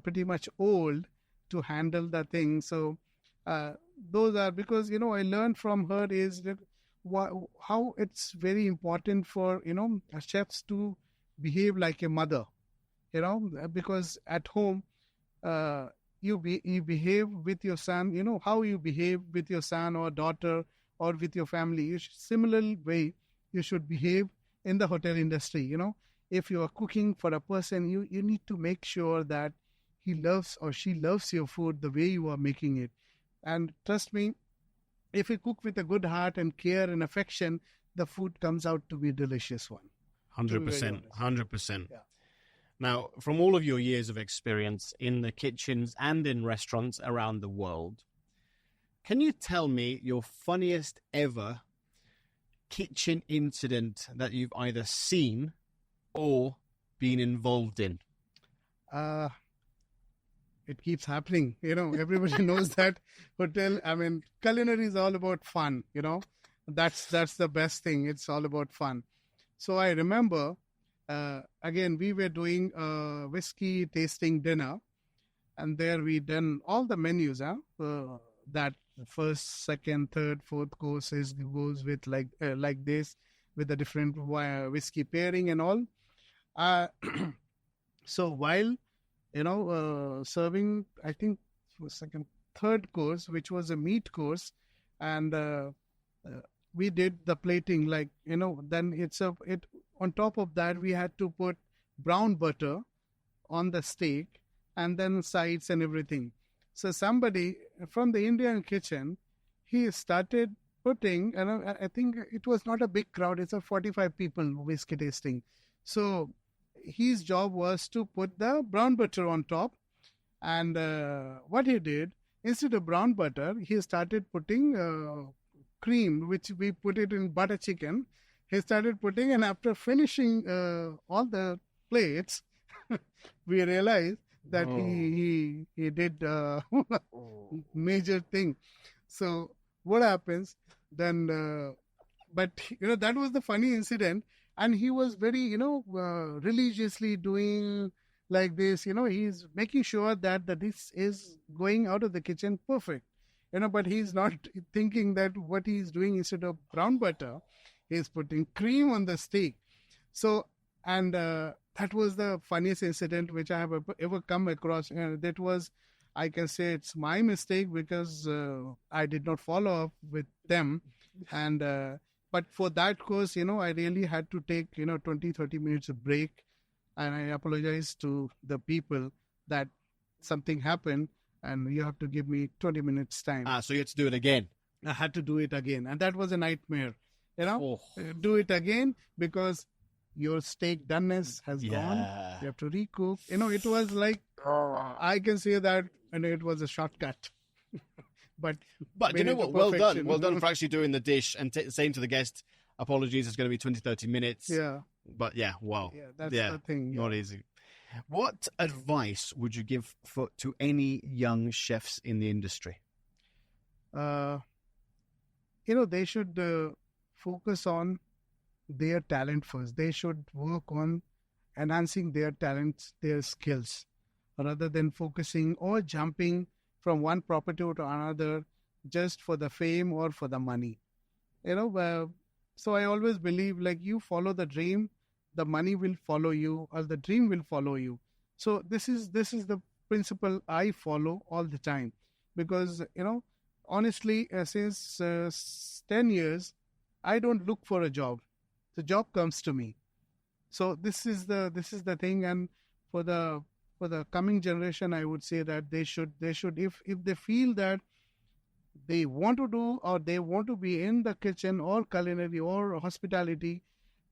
pretty much old to handle the thing. So those are, because I learned from her is that how it's very important for chefs to behave like a mother, because at home you behave with your son, how you behave with your son or daughter or with your family. Similar way you should behave in the hotel industry. If you are cooking for a person, you need to make sure that he loves or she loves your food the way you are making it. And trust me, if you cook with a good heart and care and affection, the food comes out to be a delicious one. 100%. 100%. Yeah. Now, from all of your years of experience in the kitchens and in restaurants around the world, can you tell me your funniest ever kitchen incident that you've either seen or been involved in? It keeps happening. Everybody knows that culinary is all about fun, That's the best thing. It's all about fun. So I remember, again, we were doing a whiskey tasting dinner, and there we done all the menus, that first, second, third, fourth courses goes with like this, with the different whiskey pairing and all. So while serving, I think second, third course, which was a meat course, and we did the plating, then it on top of that we had to put brown butter on the steak and then sides and everything. So somebody from the Indian kitchen, he started putting, I think it was not a big crowd, it's a 45 people whiskey tasting. So his job was to put the brown butter on top, and what he did, instead of brown butter, he started putting cream, which we put it in butter chicken. He started putting, and after finishing all the plates, we realized that he did major thing. So what happens then? But that was the funny incident, and he was very religiously doing like this. He's making sure that the dish is going out of the kitchen perfect. But he's not thinking that what he's doing, instead of brown butter, he's putting cream on the steak. So, and that was the funniest incident which I have ever come across. That was, I can say it's my mistake, because I did not follow up with them. And but for that course, I really had to take 20-30 minutes of break, and I apologize to the people that something happened and you have to give me 20 minutes time. So you had to do it again. I had to do it again, and that was a nightmare. Do it again, because your steak doneness has gone. You have to recook. It was like, I can say that, it was a shortcut. But you know what? Well done for actually doing the dish and saying to the guest, apologies, it's going to be 20-30 minutes. Yeah. But yeah, wow. Yeah, that's the thing. Not easy. What advice would you give to any young chefs in the industry? They should focus on their talent first. They should work on enhancing their talents, their skills, rather than focusing or jumping from one property to another just for the fame or for the money. So I always believe, you follow the dream, the money will follow you, or the dream will follow you. So this is the principle I follow all the time, because honestly, since 10 years, I don't look for a job. The job comes to me. So this is the thing. And for the coming generation, I would say that they should if they feel that they want to do, or they want to be in the kitchen or culinary or hospitality,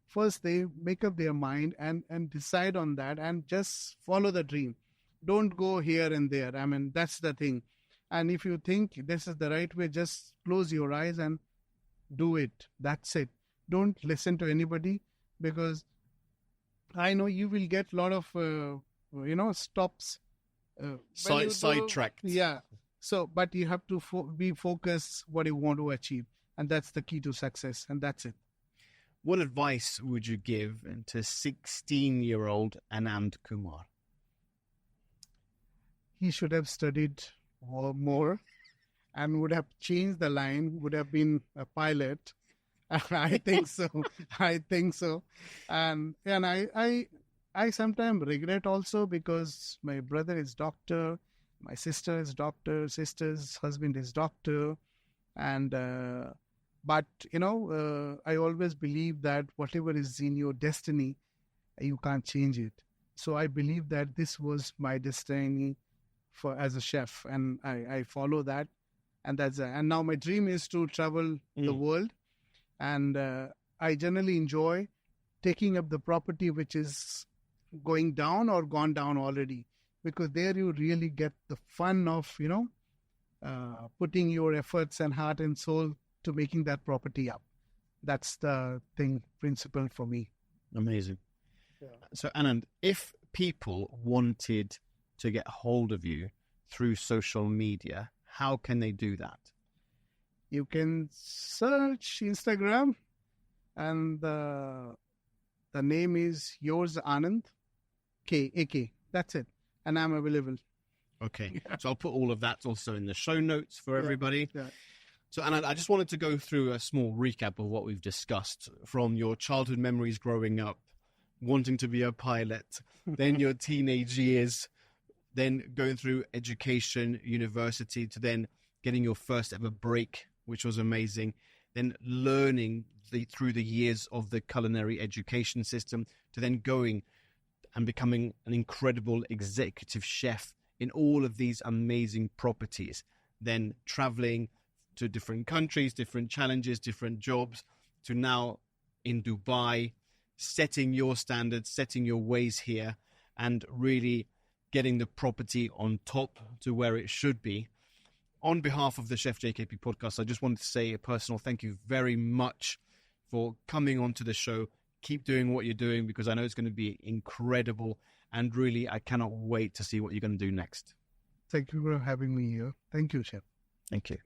first they make up their mind and decide on that, and just follow the dream. Don't go here and there. That's the thing. And if you think this is the right way, just close your eyes and do it. That's it. Don't listen to anybody, because I know you will get a lot of stops. Sidetracked. Yeah. So, but you have to be focused what you want to achieve, and that's the key to success, and that's it. What advice would you give to 16-year-old Anand Kumar? He should have studied more and would have changed the line, would have been a pilot. I think so. And I sometimes regret also, because my brother is doctor, my sister is doctor, sister's husband is doctor, and but I always believe that whatever is in your destiny, you can't change it. So I believe that this was my destiny as a chef, and I follow that, and and now my dream is to travel the world, and I generally enjoy taking up the property which is going down or gone down already, because there you really get the fun of, putting your efforts and heart and soul to making that property up. That's the principle for me. Amazing. Yeah. So Anand, if people wanted to get hold of you through social media, how can they do that? You can search Instagram, and the name is yours Anand AK. That's it, and I'm available. Okay, so I'll put all of that also in the show notes for everybody. Yeah. So Anand, I just wanted to go through a small recap of what we've discussed, from your childhood memories growing up, wanting to be a pilot, then your teenage years, then going through education, university, to then getting your first ever break, which was amazing, then learning through the years of the culinary education system, to then going and becoming an incredible executive chef in all of these amazing properties, then traveling to different countries, different challenges, different jobs, to now in Dubai, setting your standards, setting your ways here, and really getting the property on top to where it should be. On behalf of the Chef JKP podcast, I just wanted to say a personal thank you very much for coming onto the show. Keep doing what you're doing, because I know it's going to be incredible, and really I cannot wait to see what you're going to do next. Thank you for having me here. Thank you, Chef. Thank you.